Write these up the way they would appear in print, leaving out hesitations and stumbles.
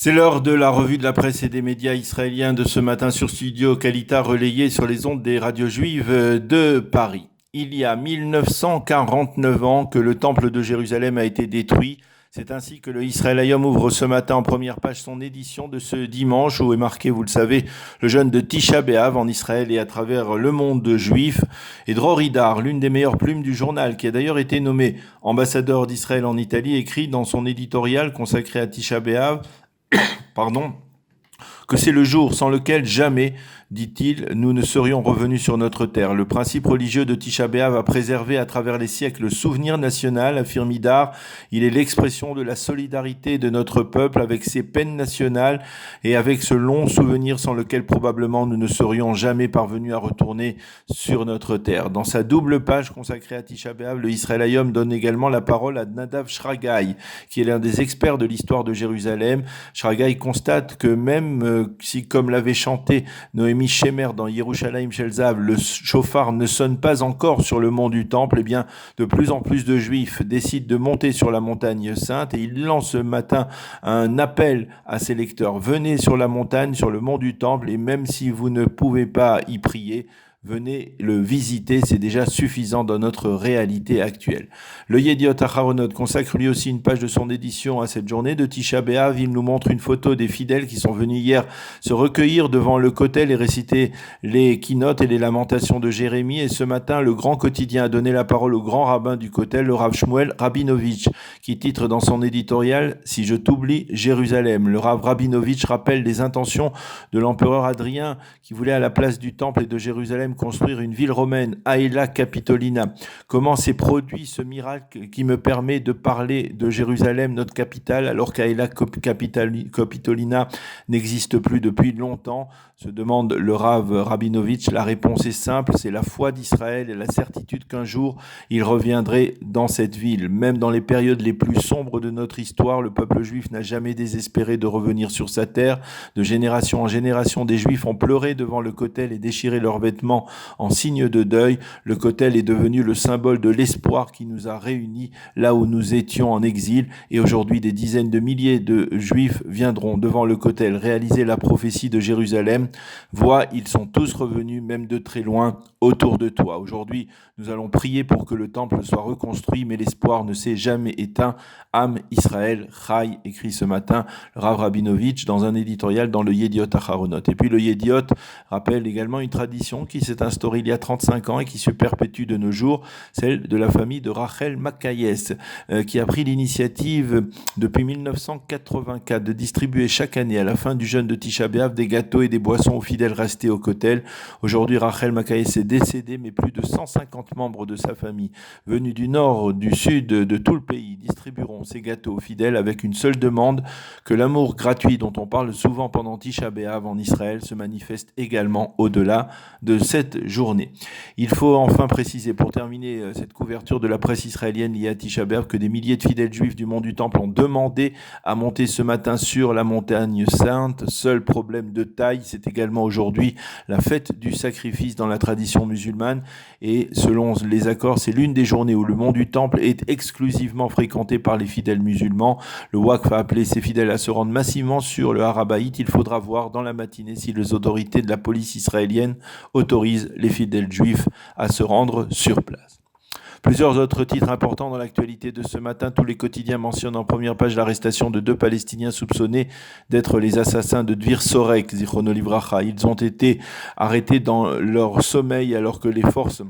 C'est l'heure de la revue de la presse et des médias israéliens de ce matin sur Studio Kalita, relayée sur les ondes des radios juives de Paris. Il y a 1949 ans que le temple de Jérusalem a été détruit. C'est ainsi que le Israël Hayom ouvre ce matin en première page son édition de ce dimanche où est marqué, vous le savez, le jeûne de Tisha B'Av en Israël et à travers le monde juif. Et Dror Idar, l'une des meilleures plumes du journal, qui a d'ailleurs été nommé ambassadeur d'Israël en Italie, écrit dans son éditorial consacré à Tisha B'Av, que c'est le jour sans lequel jamais, dit-il, nous ne serions revenus sur notre terre. Le principe religieux de Tisha B'Av a préservé à travers les siècles le souvenir national, affirme Idar. Il est l'expression de la solidarité de notre peuple avec ses peines nationales et avec ce long souvenir sans lequel probablement nous ne serions jamais parvenus à retourner sur notre terre. Dans sa double page consacrée à Tisha B'Av, le Israël Hayom donne également la parole à Nadav Shragai, qui est l'un des experts de l'histoire de Jérusalem. Shragai constate que même si, comme l'avait chanté Noémie Shemer dans Yerushalayim Shel Zahav, le chauffard ne sonne pas encore sur le mont du Temple, eh bien, de plus en plus de Juifs décident de monter sur la montagne sainte et il lance ce matin un appel à ses lecteurs. Venez sur la montagne, sur le mont du Temple, et même si vous ne pouvez pas y prier, venez le visiter, c'est déjà suffisant dans notre réalité actuelle. Le Yediot Aharonot consacre lui aussi une page de son édition à cette journée de Tisha B'Av. Il nous montre une photo des fidèles qui sont venus hier se recueillir devant le Kotel et réciter les keynotes et les lamentations de Jérémie. Et ce matin, le grand quotidien a donné la parole au grand rabbin du Kotel, le Rav Shmuel Rabinovitch, qui titre dans son éditorial « Si je t'oublie, Jérusalem ». Le Rav Rabinovitch rappelle les intentions de l'empereur Adrien qui voulait à la place du Temple et de Jérusalem construire une ville romaine, Aela Capitolina. Comment s'est produit ce miracle qui me permet de parler de Jérusalem, notre capitale, alors qu'Aela Capitolina n'existe plus depuis longtemps, se demande le Rav Rabinovitch. La réponse est simple, c'est la foi d'Israël et la certitude qu'un jour il reviendrait dans cette ville. Même dans les périodes les plus sombres de notre histoire, le peuple juif n'a jamais désespéré de revenir sur sa terre. De génération en génération, des Juifs ont pleuré devant le Kotel et déchiré leurs vêtements en signe de deuil. Le Kotel est devenu le symbole de l'espoir qui nous a réunis là où nous étions en exil. Et aujourd'hui, des dizaines de milliers de Juifs viendront devant le Kotel réaliser la prophétie de Jérusalem. Vois, ils sont tous revenus, même de très loin, autour de toi. Aujourd'hui, nous allons prier pour que le temple soit reconstruit, mais l'espoir ne s'est jamais éteint. Am Israël Chai, écrit ce matin le Rav Rabinovitch dans un éditorial dans le Yediot Aharonot. Et puis le Yediot rappelle également une tradition qui s'est instaurée il y a 35 ans et qui se perpétue de nos jours, celle de la famille de Rachel Makayes, qui a pris l'initiative depuis 1984 de distribuer chaque année à la fin du jeûne de Tisha B'Av des gâteaux et des boissons aux fidèles restés au Kotel. Aujourd'hui, Rachel Makayes est décédée, mais plus de 150 membres de sa famille, venus du nord, du sud, de tout le pays, distribueront ces gâteaux aux fidèles avec une seule demande, que l'amour gratuit dont on parle souvent pendant Tisha B'Av en Israël se manifeste également au-delà de cette journée. Il faut enfin préciser, pour terminer cette couverture de la presse israélienne liée à Tisha B'Av, que des milliers de fidèles juifs du mont du Temple ont demandé à monter ce matin sur la montagne sainte. Seul problème de taille, c'est également aujourd'hui la fête du sacrifice dans la tradition musulmane et selon les accords, c'est l'une des journées où le mont du Temple est exclusivement fréquenté par les fidèles musulmans. Le Waqf a appelé ses fidèles à se rendre massivement sur le Har HaBayit. Il faudra voir dans la matinée si les autorités de la police israélienne autorisent les fidèles juifs à se rendre sur place. Plusieurs autres titres importants dans l'actualité de ce matin. Tous les quotidiens mentionnent en première page l'arrestation de 2 Palestiniens soupçonnés d'être les assassins de Dvir Sorek, Zichrono Livracha. Ils ont été arrêtés dans leur sommeil alors que les forces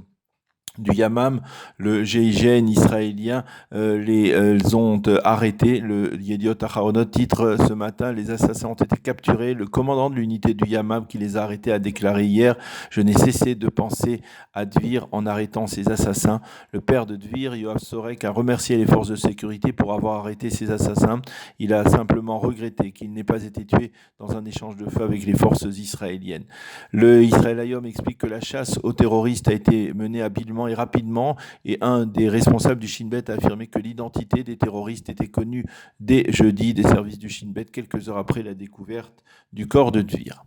du Yamam, le GIGN israélien, les ont arrêtés. Le Yediot Aharonot titre ce matin, les assassins ont été capturés. Le commandant de l'unité du Yamam qui les a arrêtés a déclaré hier, je n'ai cessé de penser à Dvir en arrêtant ces assassins. Le père de Dvir, Yoav Sorek, a remercié les forces de sécurité pour avoir arrêté ces assassins. Il a simplement regretté qu'il n'ait pas été tué dans un échange de feu avec les forces israéliennes. Le Israël Hayom explique que la chasse aux terroristes a été menée habilement et rapidement, et un des responsables du Shin Bet a affirmé que l'identité des terroristes était connue dès jeudi des services du Shin Bet, quelques heures après la découverte du corps de Dvir.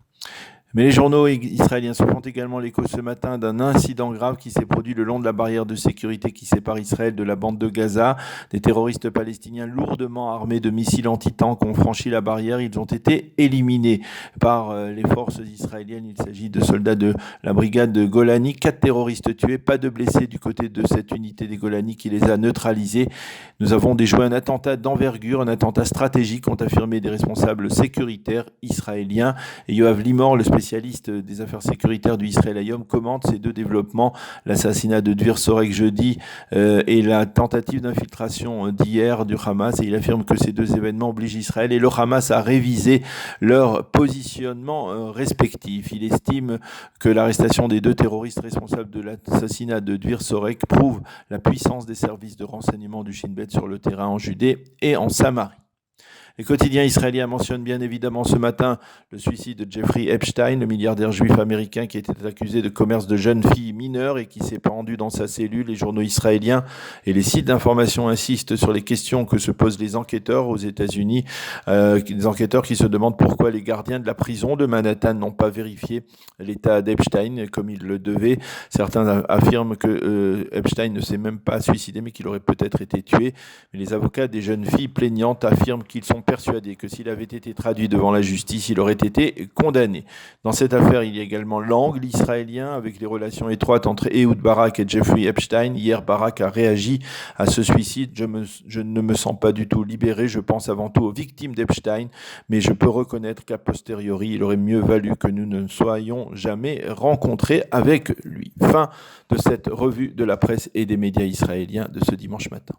Mais les journaux israéliens se font également l'écho ce matin d'un incident grave qui s'est produit le long de la barrière de sécurité qui sépare Israël de la bande de Gaza. Des terroristes palestiniens lourdement armés de missiles anti-tanks ont franchi la barrière. Ils ont été éliminés par les forces israéliennes. Il s'agit de soldats de la brigade de Golani. 4 terroristes tués, pas de blessés du côté de cette unité des Golani qui les a neutralisés. Nous avons déjoué un attentat d'envergure, un attentat stratégique, ont affirmé des responsables sécuritaires israéliens. Et Yoav Limor, le spécialiste des affaires sécuritaires du Israël Hayom, commente ces deux développements, l'assassinat de Dvir Sorek jeudi et la tentative d'infiltration d'hier du Hamas. Et il affirme que ces deux événements obligent Israël et le Hamas à réviser leur positionnement respectif. Il estime que l'arrestation des 2 terroristes responsables de l'assassinat de Dvir Sorek prouve la puissance des services de renseignement du Shin Bet sur le terrain en Judée et en Samarie. Les quotidiens israéliens mentionnent bien évidemment ce matin le suicide de Jeffrey Epstein, le milliardaire juif américain qui était accusé de commerce de jeunes filles mineures et qui s'est pendu dans sa cellule. Les journaux israéliens et les sites d'information insistent sur les questions que se posent les enquêteurs aux États-Unis, des enquêteurs qui se demandent pourquoi les gardiens de la prison de Manhattan n'ont pas vérifié l'état d'Epstein comme ils le devaient. Certains affirment que Epstein ne s'est même pas suicidé mais qu'il aurait peut-être été tué. Mais les avocats des jeunes filles plaignantes affirment qu'ils sont persuadés que s'il avait été traduit devant la justice, il aurait été condamné. Dans cette affaire, il y a également l'angle israélien avec les relations étroites entre Ehud Barak et Jeffrey Epstein. Hier, Barak a réagi à ce suicide. Je ne me sens pas du tout libéré. Je pense avant tout aux victimes d'Epstein, mais je peux reconnaître qu'a posteriori, il aurait mieux valu que nous ne soyons jamais rencontrés avec lui. Fin de cette revue de la presse et des médias israéliens de ce dimanche matin.